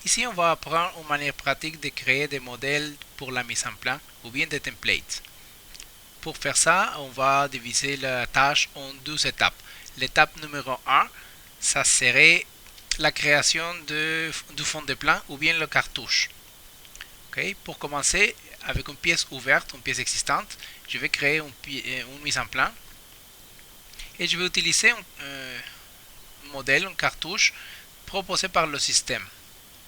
Ici, on va apprendre une manière pratique de créer des modèles pour la mise en plan ou bien des templates. Pour faire ça, on va diviser la tâche en deux étapes. L'étape numéro 1, ça serait la création du fond de plan ou bien le cartouche. Okay? Pour commencer, avec une pièce ouverte, une pièce existante, je vais créer une mise en plan et je vais utiliser un modèle, une cartouche proposé par le système.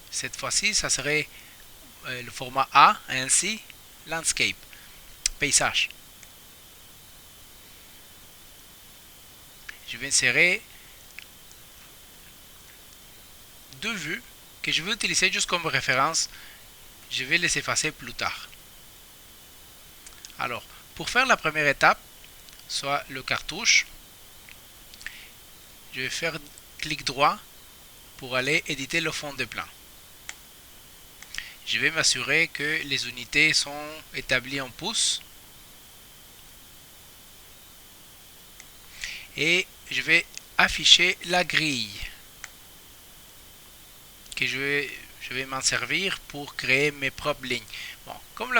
Cette fois-ci, ça serait le format A, ainsi Landscape, paysage. Je vais insérer deux vues que je vais utiliser juste comme référence. Je vais les effacer plus tard. Alors, pour faire la première étape, soit le cartouche, je vais faire clic droit pour aller éditer le fond de plan. Je vais m'assurer que les unités sont établies en pouces. Et je vais afficher la grille que je vais m'en servir pour créer mes propres lignes. Bon, comme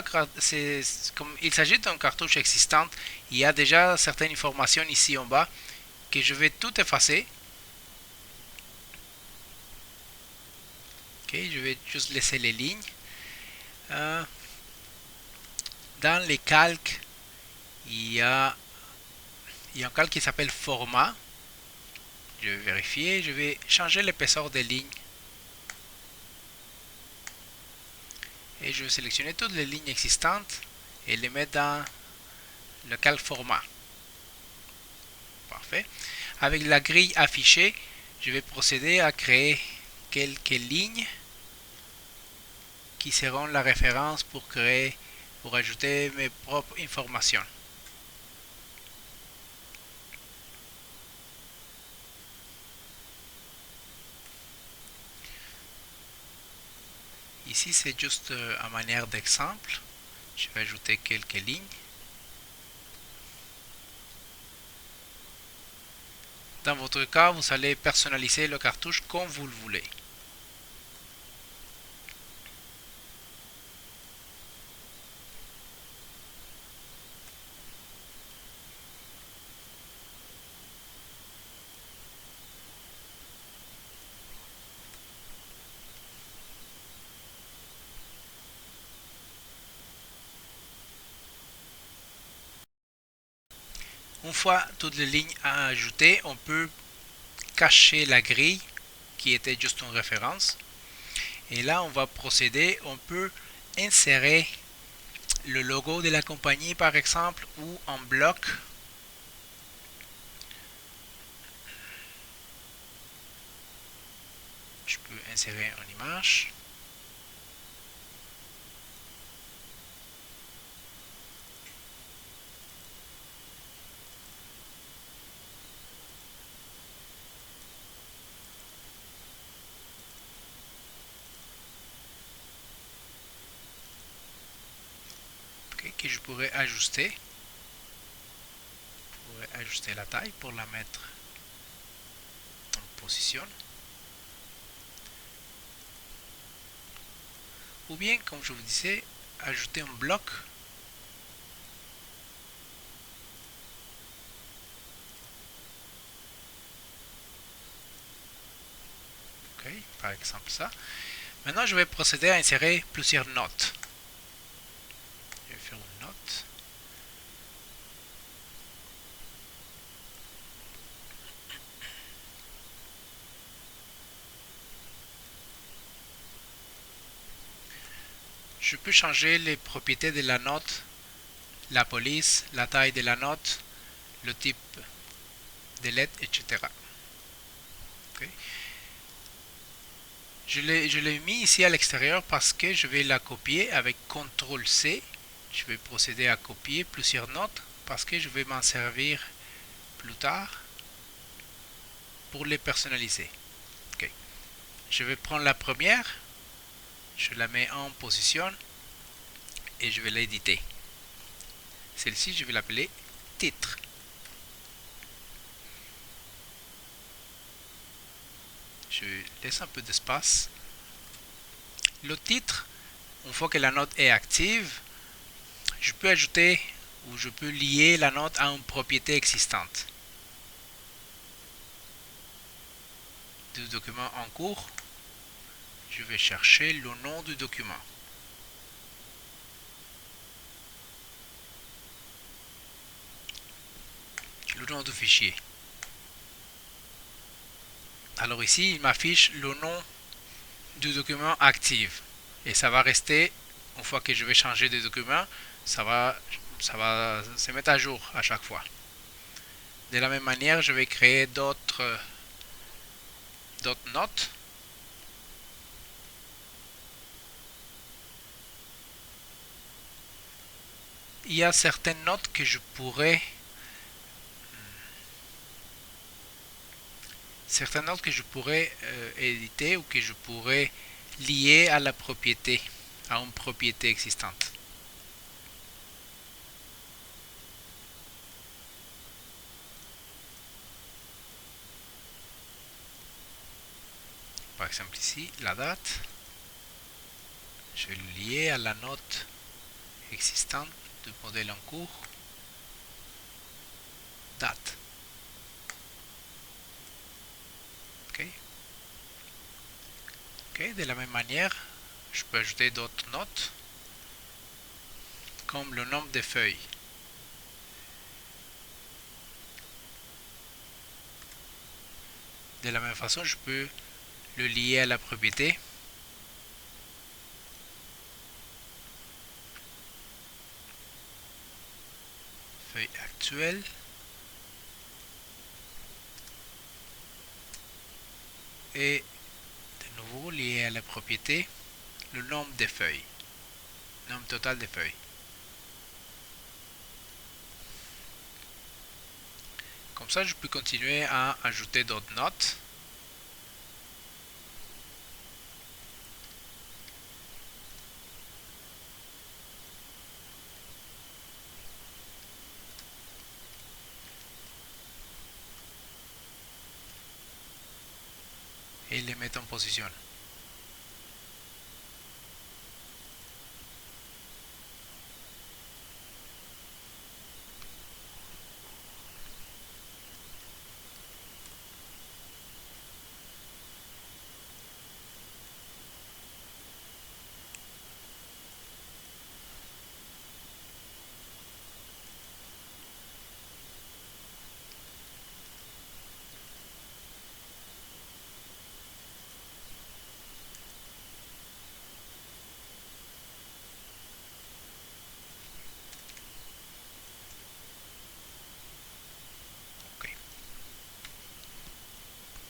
il s'agit d'un cartouche existant, il y a déjà certaines informations ici en bas que je vais tout effacer. Okay, je vais juste laisser les lignes. Dans les calques, il y a un calque qui s'appelle format. Je vais vérifier, je vais changer l'épaisseur des lignes. Et je vais sélectionner toutes les lignes existantes et les mettre dans le calque format. Parfait. Avec la grille affichée, je vais procéder à créer quelques lignes qui seront la référence pour ajouter mes propres informations. Ici, c'est juste à manière d'exemple. Je vais ajouter quelques lignes. Dans votre cas, vous allez personnaliser le cartouche comme vous le voulez. Une fois toutes les lignes ajoutées, on peut cacher la grille qui était juste une référence. Et là, on va procéder, on peut insérer le logo de la compagnie par exemple ou en bloc. Je peux insérer une image. Okay, que je pourrais ajuster. Je pourrais ajuster la taille pour la mettre en position. Ou bien, comme je vous disais, ajouter un bloc. Okay, par exemple ça. Maintenant, je vais procéder à insérer plusieurs notes. Je vais faire une note. Je peux changer les propriétés de la note, la police, la taille de la note, le type de lettre, etc. Okay. Je l'ai mis ici à l'extérieur parce que je vais la copier avec CTRL-C. Je vais procéder à copier plusieurs notes parce que je vais m'en servir plus tard pour les personnaliser. Okay. Je vais prendre la première, je la mets en position et je vais l'éditer. Celle-ci, je vais l'appeler titre. Je laisse un peu d'espace Le titre, une fois que la note est active, je peux ajouter ou je peux lier la note à une propriété existante du document en cours. Je vais chercher le nom du document. Le nom du fichier. Alors ici, il m'affiche le nom du document actif. Et ça va rester, une fois que je vais changer de document, ça va se mettre à jour à chaque fois. De la même manière, je vais créer d'autres notes. Il y a certaines notes que je pourrais éditer ou que je pourrais lier à la propriété, à une propriété existante. Par exemple ici, la date. Je vais le lier à la note existante du modèle en cours. Date. De la même manière, je peux ajouter d'autres notes, comme le nombre de feuilles. De la même façon, je peux le lier à la propriété. Feuille actuelle. Et de nouveau lié à la propriété, le nombre de feuilles. Nombre total de feuilles. Comme ça, je peux continuer à ajouter d'autres notes. Et les mettre en position.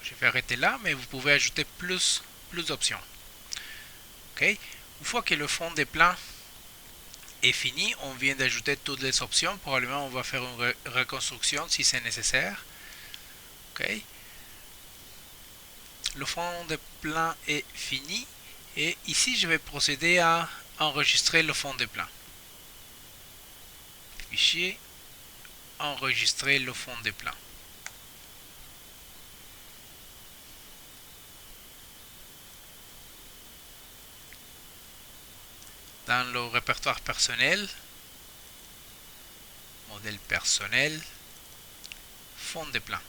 Je vais arrêter là, mais vous pouvez ajouter plus d'options. Une fois que le fond des plans est fini, on vient d'ajouter toutes les options. Probablement, on va faire une reconstruction si c'est nécessaire. Le fond des plans est fini. Et ici, je vais procéder à enregistrer le fond des plans. Fichier, enregistrer le fond des plans. Dans le répertoire personnel, modèle personnel, fond de plan.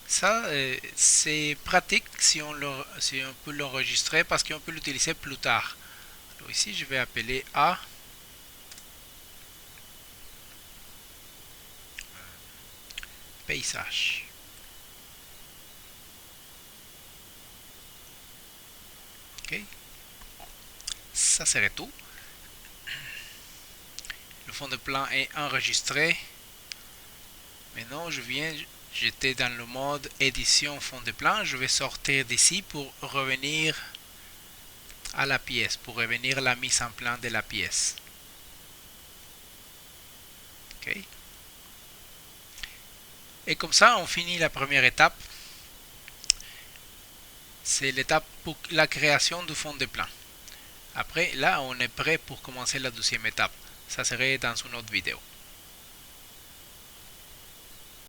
Ça, c'est pratique si on peut l'enregistrer parce qu'on peut l'utiliser plus tard. Alors ici, je vais appeler A. Paysage. Ça serait tout. Le fond de plan est enregistré. Maintenant, j'étais dans le mode édition fond de plan. Je vais sortir d'ici pour revenir à la pièce, pour revenir à la mise en plan de la pièce. Et comme ça, on finit la première étape. C'est l'étape pour la création du fond de plan. Après, là, on est prêt pour commencer la deuxième étape. Ça serait dans une autre vidéo.